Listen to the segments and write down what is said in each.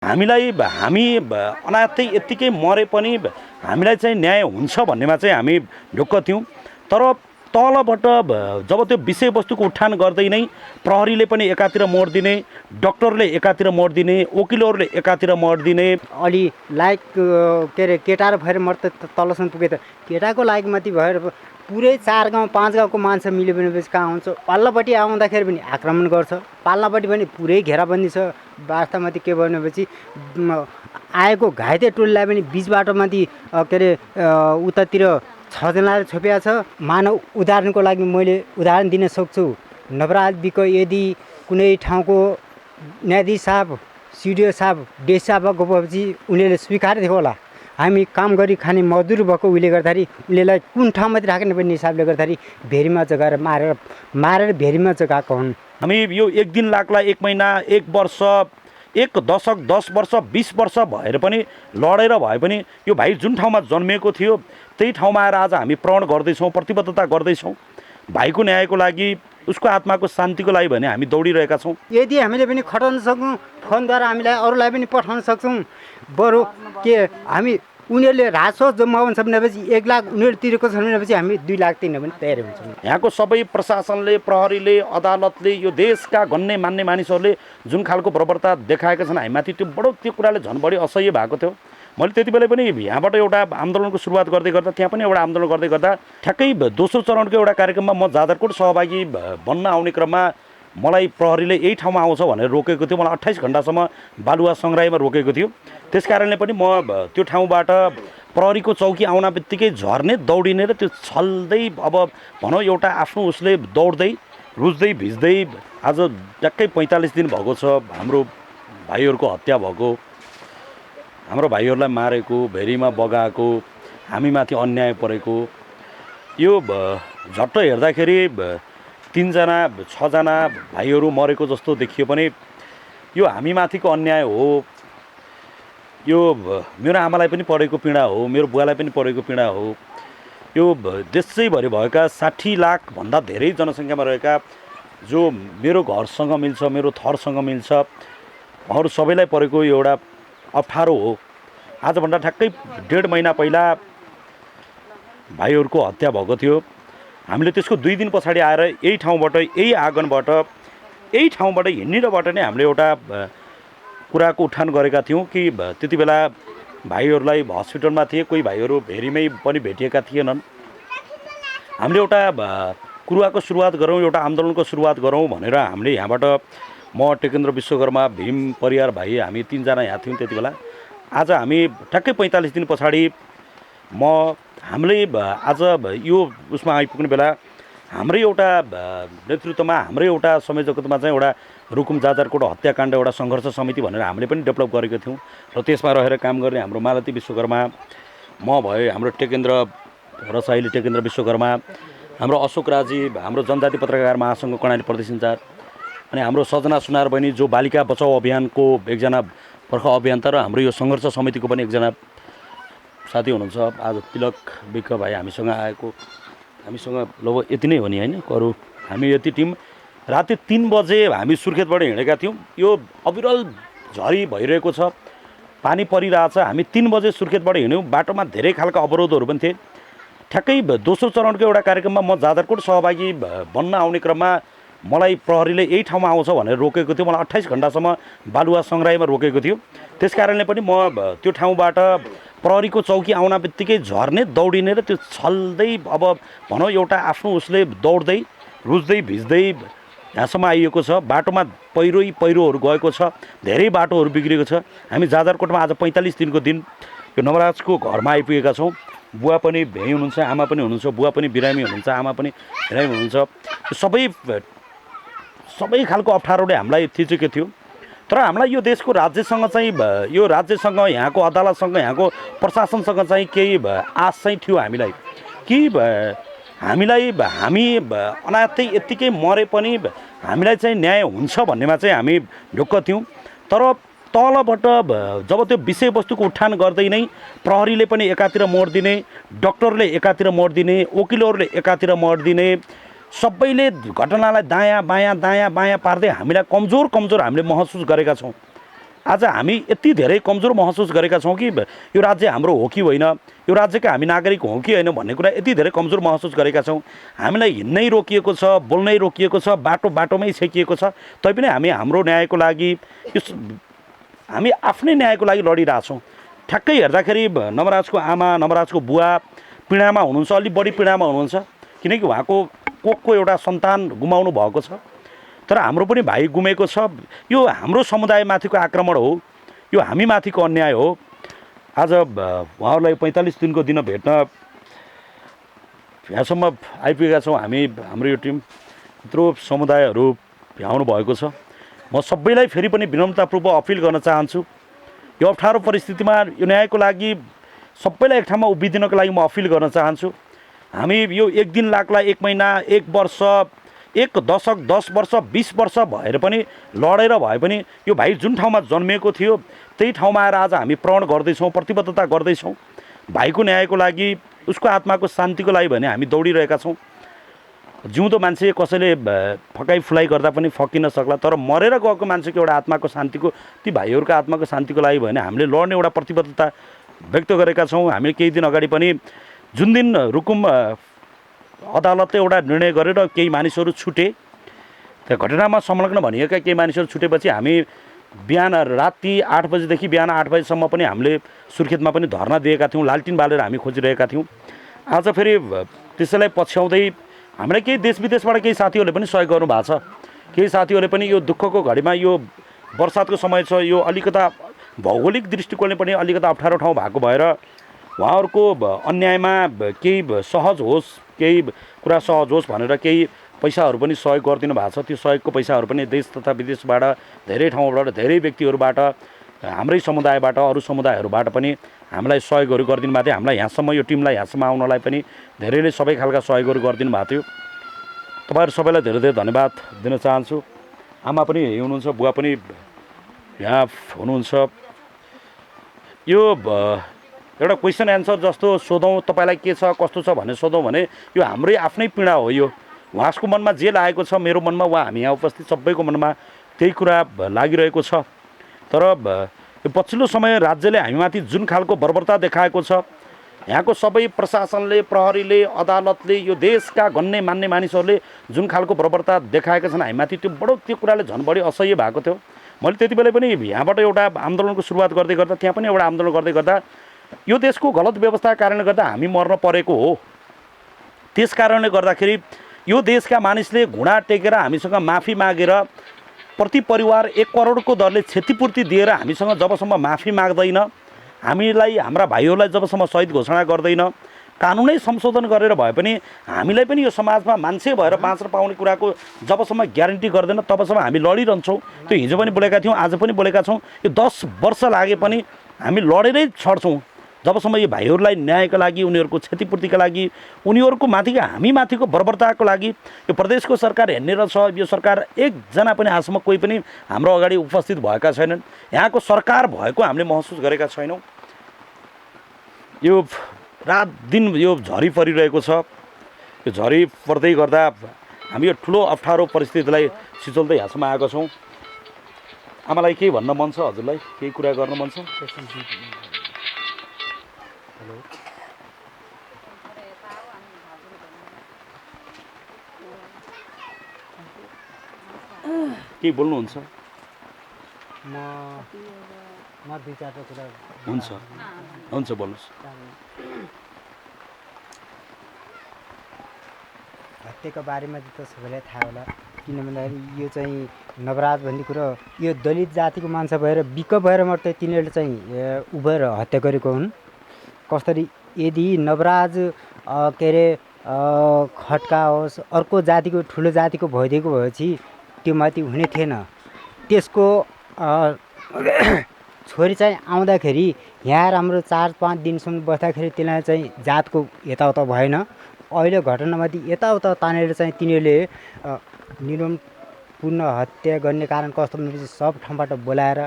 हामी अनाथै यत्तिकै मरे पनि हामीलाई चाहिँ न्याय हुन्छ भन्नेमा चाहिँ हामी ढुक्क थियौँ। तर तलबाट जब त्यो विषयवस्तुको उठान गर्दै नै प्रहरीले पनि एकातिर मोड दिने, डक्टरले एकातिर मोड दिने, वकिलहरूले एकातिर मोड दिने। अलि लायक के अरे केटा भएर म त तलसम्म पुगे त केटाको लायक माथि भएर पुरै 4 गाउँ 5 गाउँको मान्छे मिल्यो भनेपछि कहाँ हुन्छ। पाल्लापट्टि आउँदाखेरि पनि आक्रमण गर्छ, पाल्लापट्टि पनि पुरै घेराबन्दी छ। वास्तवमाथि के भनेपछि आएको घाइते टोलीलाई पनि बिच बाटोमाथि के अरे उतातिर 6 जनाले छोपिया छ। मानव उदाहरणको लागि मैले उदाहरण दिन सक्छु। नवराजको यदि कुनै ठाउँको न्यायाधीश साहब, सिडिओ साहब, डिएस साहब गएपछि उनीहरूले स्वीकार्थे होला। हामी काम गरी खाने मजदुर भएको उहिले गर्दाखेरि उनीहरूलाई कुन ठाउँमा राख्ने भन्ने हिसाबले गर्दाखेरि भेरीमा जगाएर मारेर भेरीमा जगाएको हुन्। हामी यो 1 दिन लाग्ला, 1 महिना, 1 वर्ष, 1 दशक, 10 वर्ष, 20 वर्ष भएर पनि लडेर भए पनि यो भाइ जुन ठाउँमा जन्मिएको थियो त्यही ठाउँमा आएर आज हामी प्रण गर्दैछौँ, प्रतिबद्धता गर्दैछौँ भाइको न्यायको लागि, उसको आत्माको शान्तिको लागि भने हामी दौडिरहेका छौँ। यदि हामीले पनि खटाउन सकौँ, फोनद्वारा हामीलाई अरूलाई पनि पठाउन सक्छौँ। बरु के हामी उनीहरूले राजस्व जम्माउनु छ भनेपछि 1 लाख उनीहरू तिरेको छ भनेपछि हामी 2 लाख तिर्न पनि तयार हुन्छौँ। यहाँको सबै प्रशासनले, प्रहरीले, अदालतले, यो देशका गन्ने मान्ने मानिसहरूले जुन खालको बर्बरता देखाएका छन् हामीमाथि, त्यो कुराले झन् बढी असह्य भएको थियो। मैले त्यति बेला पनि यहाँबाट एउटा आन्दोलनको सुरुवात गर्दै गर्दा, त्यहाँ पनि एउटा आन्दोलन गर्दै गर्दा ठ्याक्कै दोस्रो चरणको एउटा कार्यक्रममा म जाजरकोट सहभागी बन्न आउने क्रममा मलाई प्रहरीले यही ठाउँमा आउँछ भनेर रोकेको थियो। मलाई 28 घण्टासम्म बालुवा सङ्ग्रहालयमा रोकेको थियो। त्यस कारणले पनि म त्यो ठाउँबाट प्रहरीको चौकी आउन बित्तिकै झर्ने, दौडिने र त्यो छल्दै अब भनौँ एउटा आफ्नो उसले दौड्दै रुच्दै भिज्दै आज ट्याक्कै 45 दिन भएको छ हाम्रो भाइहरूको हत्या भएको, हाम्रो भाइहरूलाई मारेको, भेरीमा बगाएको, हामीमाथि अन्याय परेको। यो झट्ट हेर्दाखेरि 3 जना 6 जना भाइहरू मरेको जस्तो देखियो पनि यो हामीमाथिको अन्याय हो। यो मेरो आमालाई पनि परेको पीडा हो, मेरो बुवालाई पनि परेको पीडा हो। यो देशैभरि भएका 60 लाख भन्दा धेरै जनसङ्ख्यामा रहेका जो मेरो घरसँग मिल्छ, मेरो थरसँग मिल्छ, उहाँहरू सबैलाई परेको एउटा अप्ठ्यारो हो। आजभन्दा ठ्याक्कै 1.5 महिना पहिला भाइहरूको हत्या भएको थियो। हामीले त्यसको 2 दिन पछाडि आएर यही ठाउँबाट, यही आँगनबाट, यही ठाउँबाट हिँडेरबाट नै हामीले एउटा कुराको उठान गरेका थियौँ कि त्यति बेला भाइहरूलाई हस्पिटलमा थिए, कोही भाइहरू भेरीमै पनि भेटिएका थिएनन्। हामीले एउटा कुराको सुरुवात गरौँ, एउटा आन्दोलनको सुरुवात गरौँ भनेर हामीले यहाँबाट म, टेकेन्द्र विश्वकर्मा, भीम परियार भाइ, हामी 3 जना यहाँ थियौँ त्यति बेला। आज हामी ठ्याक्कै 45 दिन पछाडि हामीले आज यो उसमा आइपुग्ने बेला हाम्रै एउटा नेतृत्वमा, हाम्रै एउटा संयोजकत्वमा चाहिँ एउटा रुकुम जाजरकोट हत्याकाण्ड एउटा सङ्घर्ष समिति भनेर हामीले पनि डेभलप गरेको थियौँ। र त्यसमा रहेर काम गर्ने हाम्रो मालती विश्वकर्मा, म भए, हाम्रो टेकेन्द्र रसाइली, टेकेन्द्र विश्वकर्मा, हाम्रो अशोक राजी, हाम्रो जनजाति पत्रकार महासङ्घ कर्णाली प्रदेश इन्चार्ज, अनि हाम्रो सजना सुनार बहिनी जो बालिका बचाउ अभियानको एकजना प्रख अभियन्ता र हाम्रो यो सङ्घर्ष समितिको पनि एकजना साथी हुनुहुन्छ आज तिलक विक भाइ हामीसँग आएको। हामीसँग लगभग यति नै हो नि होइन, अरू हामी यति टिम राति 3 बजे हामी सुर्खेतबाट हिँडेका थियौँ। यो अविरल झरी भइरहेको छ, पानी परिरहेछ। हामी 3 बजे सुर्खेतबाट हिँड्यौँ। बाटोमा धेरै खालका अवरोधहरू पनि थिए। ठ्याक्कै दोस्रो चरणको एउटा कार्यक्रममा म जाजरकोट सहभागी बन्न आउने क्रममा मलाई प्रहरीले यही ठाउँमा आउँछ भनेर रोकेको थियो। मलाई 28 घण्टासम्म बालुवा सङ्ग्रहालयमा रोकेको थियो। त्यस कारणले पनि म त्यो ठाउँबाट प्रहरीको चौकी आउन बित्तिकै झर्ने, दौडिने र त्यो छल्दै अब भनौँ एउटा आफ्नो उसले दौड्दै रुच्दै भिज्दै यहाँसम्म आइएको छ। बाटोमा पहिरोहरू गएको छ, धेरै बाटोहरू बिग्रेको छ। हामी जाजरकोटमा आज 45 दिनको दिन यो नवराजको घरमा आइपुगेका छौँ। बुवा पनि भेइ हुनुहुन्छ, आमा पनि हुनुहुन्छ, बुवा पनि बिरामी हुनुहुन्छ, आमा पनि बिरामी हुनुहुन्छ। सबै खालको अप्ठ्यारोले हामीलाई थिचेको थियो। तर हामीलाई यो देशको राज्यसँग चाहिँ, यो राज्यसँग, यहाँको अदालतसँग, यहाँको प्रशासनसँग चाहिँ केही आश चाहिँ थियो हामीलाई कि हामी अनाथै यत्तिकै मरे पनि हामीलाई चाहिँ न्याय हुन्छ भन्नेमा चाहिँ हामी ढुक्क थियौँ। तर तलबाट जब त्यो विषयवस्तुको उठान गर्दै नै प्रहरीले पनि एकातिर मोड दिने, डक्टरले एकातिर मोड दिने, वकिलहरूले एकातिर मोड दिने, सबैले घटनालाई दायाँ बायाँ पार्दै हामीलाई कमजोर हामीले महसुस गरेका छौँ। आज हामी यति धेरै कमजोर महसुस गरेका छौँ कि यो राज्य हाम्रो हो कि होइन, यो राज्यका हामी नागरिक हौँ कि होइन भन्ने कुरा यति धेरै कमजोर महसुस गरेका छौँ। हामीलाई हिँड्नै रोकिएको छ, बोल्नै रोकिएको छ, बाटोमै छेकिएको छ। तैपनि हामी हाम्रो न्यायको लागि हामी आफ्नै न्यायको लागि लडिरहेछौँ। ठ्याक्कै हेर्दाखेरि नवराजको आमा, नवराजको बुवा पीडामा हुनुहुन्छ, अलिक बढी पीडामा हुनुहुन्छ, किनकि उहाँको कोखको एउटा सन्तान गुमाउनु भएको छ। तर हाम्रो पनि भाइ गुमेको छ। यो हाम्रो समुदायमाथिको आक्रमण हो, यो हामीमाथिको अन्याय हो। आज उहाँहरूलाई 45 दिनको दिन भेट्न यहाँसम्म आइपुगेका छौँ हामी। हाम्रो यो टिम यत्रो समुदायहरू भ्याउनु भएको छ। म सबैलाई फेरि पनि विनम्रतापूर्वक अपिल गर्न चाहन्छु, यो अप्ठ्यारो परिस्थितिमा यो न्यायको लागि सबैलाई एक ठाउँमा उभिदिनको लागि म अपिल गर्न चाहन्छु। हामी यो एक दिन लाग्ला, एक महिना, एक वर्ष, एक दशक, 10 वर्ष, 20 वर्ष भएर पनि लडेर भए पनि यो भाइ जुन ठाउँमा जन्मिएको थियो त्यही ठाउँमा आएर आज हामी प्रण गर्दैछौँ, प्रतिबद्धता गर्दैछौँ भाइको न्यायको लागि, उसको आत्माको शान्तिको लागि भने हामी दौडिरहेका छौँ। जिउँदो मान्छे कसैले फकाइ फुलाइ गर्दा पनि फकिन सक्ला, तर मरेर गएको मान्छेको एउटा आत्माको शान्तिको, ती भाइहरूको आत्माको शान्तिको लागि भने हामीले लड्ने एउटा प्रतिबद्धता व्यक्त गरेका छौँ। हामीले केही दिन अगाडि पनि जुन दिन रुकुम अदालतले एउटा निर्णय गरेर केही मानिसहरू छुटे, त्यो घटनामा संलग्न भनिएका केही मानिसहरू छुटेपछि हामी बिहान राति 8 बजेदेखि बिहान 8 बजेसम्म पनि हामीले सुर्खेतमा पनि धर्ना दिएका थियौँ, लालटिन बालेर हामी खोजिरहेका थियौँ। आज फेरि त्यसैलाई पछ्याउँदै हामीलाई केही देश विदेशबाट केही साथीहरूले पनि सहयोग गर्नुभएको छ। केही साथीहरूले पनि यो दुःखको घडीमा, यो बर्सातको समय छ, यो अलिकता भौगोलिक दृष्टिकोणले पनि अलिकता अप्ठ्यारो ठाउँ भएको भएर उहाँहरूको अन्यायमा केही सहज होस्, केही कुरा सहज होस् भनेर केही पैसाहरू पनि सहयोग गरिदिनु भएको छ। त्यो सहयोगको पैसाहरू पनि देश तथा विदेशबाट, धेरै ठाउँबाट, धेरै व्यक्तिहरूबाट, हाम्रै समुदायबाट, अरू समुदायहरूबाट पनि हामीलाई सहयोगहरू गरिदिनु भएको थियो। हामीलाई यहाँसम्म, यो टिमलाई यहाँसम्म आउनलाई पनि धेरैले सबै खालका सहयोगहरू गरिदिनु भएको थियो। तपाईँहरू सबैलाई धेरै धेरै धन्यवाद दिन चाहन्छु। आमा पनि यही हुनुहुन्छ, बुवा पनि यहाँ हुनुहुन्छ। यो एउटा क्वेसन एन्सर जस्तो सोधौँ, तपाईँलाई के छ कस्तो छ भनेर सोधौँ भने यो हाम्रै आफ्नै पीडा हो। यो उहाँको मनमा जे लागेको छ, मेरो मनमा वा हामी यहाँ उपस्थित सबैको मनमा त्यही कुरा लागिरहेको छ। तर यो पछिल्लो समय राज्यले हामीमाथि जुन खालको बर्बरता देखाएको छ, यहाँको सबै प्रशासनले, प्रहरीले, अदालतले, यो देशका गन्ने मान्ने मानिसहरूले जुन खालको बर्बरता देखाएका छन् हामीमाथि, त्यो कुराले झन् बढी असह्य भएको थियो। मैले त्यति बेला पनि यहाँबाट एउटा आन्दोलनको सुरुवात गर्दै गर्दा, त्यहाँ पनि एउटा आन्दोलन गर्दै गर्दा यो देशको गलत व्यवस्थाको कारणले गर्दा हामी मर्न परेको हो। त्यस कारणले गर्दाखेरि यो देशका मानिसले घुँडा टेकेर हामीसँग माफी मागेर प्रति परिवार 1 करोडको दरले क्षतिपूर्ति दिएर हामीसँग जबसम्म माफी माग्दैन, हामीलाई, हाम्रा भाइहरूलाई जबसम्म शहीद घोषणा गर्दैन, कानुनै संशोधन गरेर भए पनि हामीलाई पनि यो समाजमा मान्छे भएर बाँच्न पाउने कुराको जबसम्म ग्यारेन्टी गर्दैन तबसम्म हामी लडिरहन्छौँ। त्यो हिजो पनि बोलेका थियौँ, आज पनि बोलेका छौँ। यो 10 वर्ष लागे पनि हामी लडेरै छड्छौँ जबसम्म यो भाइहरूलाई न्यायको लागि, उनीहरूको क्षतिपूर्तिका लागि, उनीहरूको माथिको, हामी माथिको बर्बरताको लागि यो प्रदेशको सरकार हेर्ने छ। यो सरकार एकजना पनि आजसम्म कोही पनि हाम्रो अगाडि उपस्थित भएका छैनन्। यहाँको सरकार भएको हामीले महसुस गरेका छैनौँ। यो रात दिन यो झरी परिरहेको छ। यो झरी पर्दै गर्दा हामी यो ठुलो अप्ठ्यारो परिस्थितिलाई सिचल्दै यहाँसम्म आएका छौँ। आमालाई केही भन्न मन छ? हजुरलाई केही कुरा गर्न मन छ? केही बोल्नुहुन्छ? म दुई चारवटा कुरा हुन्छ हुन्छ बोल्नुहोस्। हत्याको बारेमा त सबैलाई थाहा होला, किन भन्दाखेरि यो चाहिँ नवराज भन्ने कुरो यो दलित जातिको मान्छे भएर बिक भएर मात्रै तिनीहरूले चाहिँ उभेर हत्या गरेको हुन्। कसरी यदि नवराज के अरे खड्का होस्, अर्को जातिको ठुलो जातिको भइदिएको भएपछि त्यो माथि हुने थिएन। त्यसको छोरी चाहिँ आउँदाखेरि यहाँ राम्रो 4-5 दिनसम्म बस्दाखेरि त्यसलाई चाहिँ जातको यताउता भएन। अहिले घटनामाथि यताउता तानेर चाहिँ तिनीहरूले निर्ममपूर्ण हत्या गर्ने कारण कस्तो भनेपछि सब ठाउँबाट बोलाएर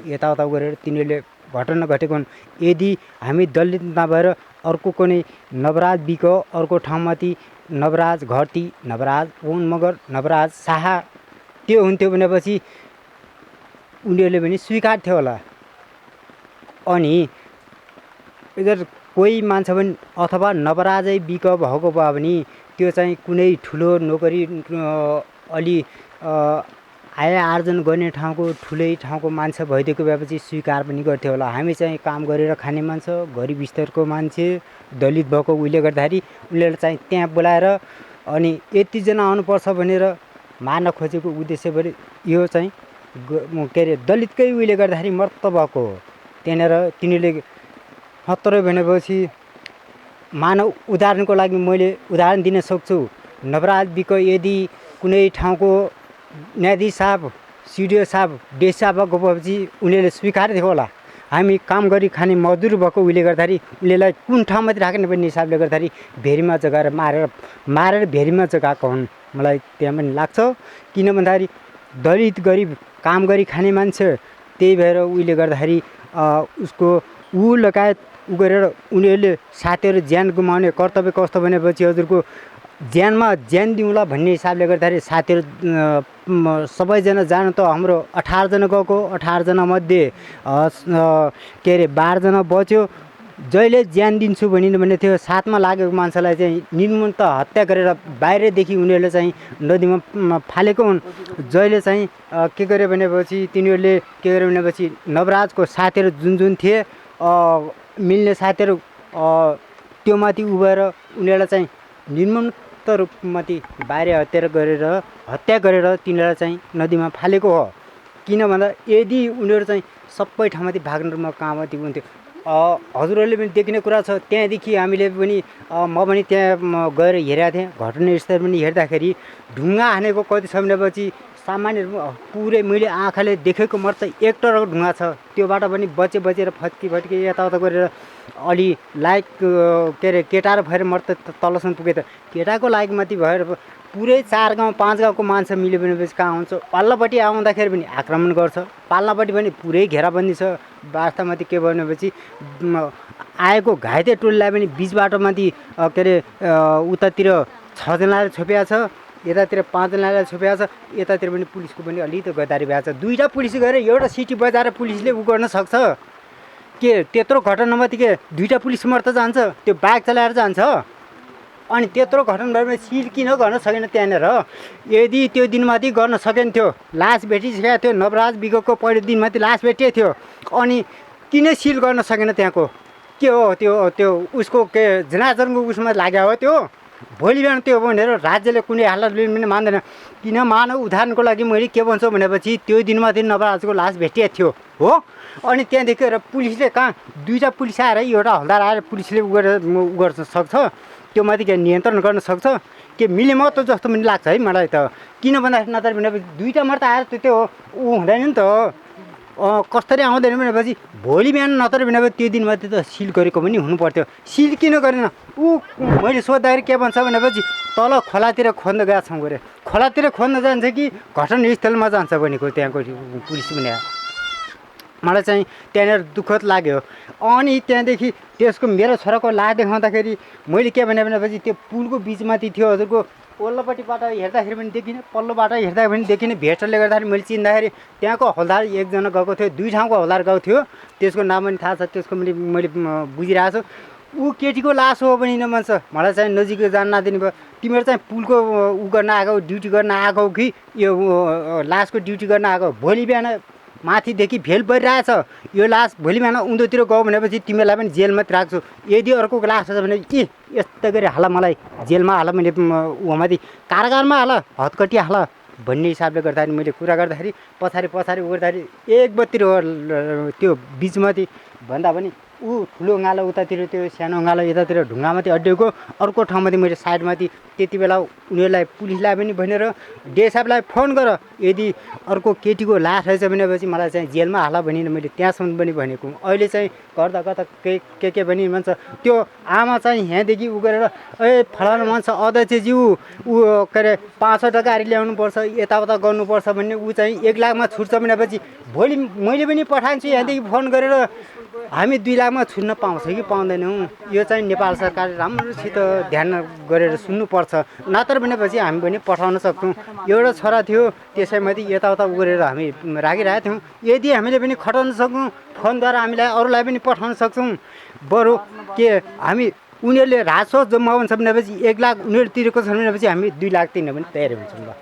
यताउता गरेर तिनीहरूले घटना घटेको हुन्। यदि हामी दलित नभएर अर्को कुनै नवराज बिको, अर्को ठाउँमाथि नवराज घरती, नवराज ओन मगर, नवराज शाह त्यो हुन्थ्यो भनेपछि उनीहरूले पनि स्वीकार्थ्यो होला। अनि अगर कोही मान्छे पनि अथवा नवराजै बिक भएको भए पनि त्यो चाहिँ कुनै ठुलो नोकरी अलि आय आर्जन गर्ने ठाउँको ठुलै ठाउँको मान्छे भइदिएको भएपछि स्वीकार पनि गर्थ्यो होला। हामी चाहिँ काम गरेर खाने मान्छे, गरिब स्तरको मान्छे, दलित भएको उहिले गर्दाखेरि उनीहरूले चाहिँ त्यहाँ बोलाएर अनि यतिजना आउनुपर्छ भनेर मार्न खोजेको उद्देश्यभरि यो चाहिँ के अरे दलितकै उहिले गर्दाखेरि मर्त भएको हो। त्यहाँनिर तिनीहरूले हत्तरै भनेपछि मानव उदाहरणको लागि मैले उदाहरण दिन सक्छु। नवराज बिक यदि कुनै ठाउँको न्यायाधीश साहब, सिडिओ साहब, डिएस साहब भएको भएपछि उनीहरूले स्वीकार्थ्यो होला। हामी काम गरी खाने मजदुर भएको उहिले गर्दाखेरि उनीहरूलाई कुन ठाउँमा राख्ने भन्ने हिसाबले गर्दाखेरि भेरीमा जगाएर मारेर भेरीमा जगाएको हुन् मलाई त्यहाँ पनि लाग्छ। किन भन्दाखेरि दलित गरिब काम गरी खाने मान्छे, त्यही भएर उहिले गर्दाखेरि उसको ऊ लगायत उ गरेर उनीहरूले साथीहरू ज्यान गुमाउने कर्तव्य कस्तो भनेपछि हजुरको ज्यानमा ज्यान दिउँला भन्ने हिसाबले गर्दाखेरि साथीहरू सबैजना जानु त हाम्रो 18 जना गएको, 18 जना मध्ये के अरे 12 जना बच्यो। जहिले ज्यान दिन्छु भनिनु भने थियो, साथमा लागेको मान्छेलाई चाहिँ निर्मम त हत्या गरेर बाहिरदेखि उनीहरूले चाहिँ नदीमा फालेको हुन्। जहिले चाहिँ के गर्यो भनेपछि तिनीहरूले के गर्यो भनेपछि नवराजको साथीहरू जुन जुन थिए मिल्ने साथीहरू त्यो माथि उभेर उनीहरूलाई चाहिँ निर्ममता रूपमाथि बाहिर हत्या गरेर तिनीहरूलाई चाहिँ नदीमा फालेको हो। किन भन्दा यदि उनीहरू चाहिँ सबै ठाउँमाथि भाग्नुमा कहाँमाथि हुन्थ्यो। हजुरहरूले पनि देखिने कुरा छ। त्यहाँदेखि हामीले पनि म पनि त्यहाँ गएर हेरेको थिएँ। घटनास्थल पनि हेर्दाखेरि ढुङ्गा हानेको कति छ भनेपछि सामान्य पुरै मैले आँखाले देखेको मात्र 1 टरको ढुङ्गा छ। त्योबाट पनि बचेर फत्की यताउता गरेर अलि लाइक के अरे केटा र भएर मर्त तलसम्म पुगे त केटाको लाइकमाथि भएर पुरै 4 गाउँ 5 गाउँको मान्छे मिल्यो भनेपछि कहाँ हुन्छ। पल्लोपट्टि आउँदाखेरि पनि आक्रमण गर्छ, पाल्लोपट्टि पनि पुरै घेराबन्दी छ। वास्तवमाथि के भनेपछि आएको घाइते टोलीलाई पनि बिच बाटोमाथि के अरे उतातिर 6 जनाले छोपिएको छ, यतातिर 5 जनाले छोपिएको छ। यतातिर पनि पुलिसको पनि अलिकति गद्दारी भएको छ। 2टा पुलिस गएर एउटा सिटी बजाएर पुलिसले उ गर्न सक्छ के? त्यत्रो घटनामाथि के 2टा पुलिस मर्त जान्छ? त्यो बाइक चलाएर जान्छ? अनि त्यत्रो घटना भएपछि सिल किन गर्न सकेन त्यहाँनिर? यदि त्यो दिनमाथि गर्न सकेन्थ्यो, लास भेटिसकेको थियो। नवराज बिगको पहिलो दिनमाथि लास भेटिएको थियो, अनि किन सिल गर्न सकेन? त्यहाँको के हो त्यो उसको के जनाजनको उसमा लाग्यो हो त्यो? भोलि बिहान त्यो भनेर राज्यले कुनै हालत लिनु पनि मान्दैन। किन मानव उदाहरणको लागि मैले के भन्छु भनेपछि त्यो दिनमाथि नवराजको लास भेटिएको थियो हो। अनि त्यहाँदेखि पुलिसले कहाँ 2टा पुलिस आएर एउटा हल्दार आएर पुलिसले उ गर्न सक्छ? त्यो माथि के नियन्त्रण गर्न सक्छ के? मिले महत्त्व जस्तो पनि लाग्छ है मलाई त। किन भन्दाखेरि नत्र भनेपछि 2टा मात्र आएर त्यो ऊ हुँदैन नि त। कसरी आउँदैन भनेपछि भोलि बिहान नत्र भनेपछि त्यो दिनमाथि त सिल गरेको पनि हुनुपर्थ्यो। सिल किन गरेन? ऊ मैले सोद्धाखेरि के भन्छ भनेपछि तल खोलातिर खोज्न गएको छौँ गरे। खोलातिर खोज्न जान्छ कि घटनास्थलमा जान्छ भनेको त्यहाँको पुलिस पनि। मलाई चाहिँ त्यहाँनिर दुःखद लाग्यो। अनि त्यहाँदेखि त्यसको मेरो छोराको लास देखाउँदाखेरि मैले के भनेपछि त्यो पुलको बिचमाथि थियो हजुरको। पल्लोपट्टिबाट हेर्दाखेरि पनि देखिनँ, पल्लोबाट हेर्दा पनि देखिनँ। भेस्टरले गर्दाखेरि मैले चिन्दाखेरि त्यहाँको हल्दार 1 जना गएको थियो, 2 ठाउँको हल्दार गएको थियो। त्यसको नाम पनि थाहा छ, त्यसको मैले बुझिरहेको छु। ऊ केटीको लास हो भने भन्छ मलाई चाहिँ नजिकै जान नदिने भयो। तिमीहरू चाहिँ पुलको उ गर्न आएको, ड्युटी गर्न आएको कि यो लासको ड्युटी गर्न आएको? भोलि बिहान माथिदेखि भेल परिरहेछ, यो लास भोलि बिहान उँधोतिर गयो भनेपछि तिमीहरूलाई पनि जेलमा राख्छु। यदि अर्को लास छ भने के यस्तो गरी हाल, मलाई जेलमा हाल, मैले उहाँमाथि कारागारमा हाल, हतकटी हाल भन्ने हिसाबले गर्दाखेरि मैले कुरा गर्दाखेरि पछाडि गर्दाखेरि 1 बत्ती त्यो बिचमाथि भन्दा पनि ऊ ठुलो गालो उतातिर, त्यो सानो गालो यतातिर ढुङ्गामाथि अड्डिएको। अर्को ठाउँमाथि मैले साइडमाथि त्यति बेला उनीहरूलाई पुलिसलाई पनि भनेर डिएसएफलाई फोन गर, यदि अर्को केटीको लास रहेछ भनेपछि मलाई चाहिँ जेलमा हाल भनिन मैले त्यहाँसम्म पनि भनेको। अहिले चाहिँ गर्दा के भनि भन्छ त्यो आमा चाहिँ यहाँदेखि उ गरेर ए फलानु मान्छे अध्यक्षज्यू ऊ के अरे 500 गाडी ल्याउनुपर्छ, यताउता गर्नुपर्छ भन्ने ऊ चाहिँ 1 लाखमा छुट्छ भनेपछि भोलि मैले पनि पठान्छु यहाँदेखि फोन गरेर हामी 2 लाखमा छुन्न पाउँछ कि पाउँदैनौँ यो चाहिँ नेपाल सरकारले राम्रोसित ध्यान गरेर सुन्नुपर्छ। नत्र भनेपछि हामी पनि पठाउन सक्छौँ। एउटा छोरा थियो त्यसैमाथि यताउता गरेर हामी राखिरहेका थियौँ। यदि हामीले पनि खटाउन सक्छौँ फोनद्वारा हामीलाई अरूलाई पनि पठाउन सक्छौँ। बरु के हामी उनीहरूले राजस्व जम्माउँछ भनेपछि 1 लाख उनीहरू तिरेको छन् भनेपछि हामी 2 लाख तिर्न पनि तयार हुन्छौँ।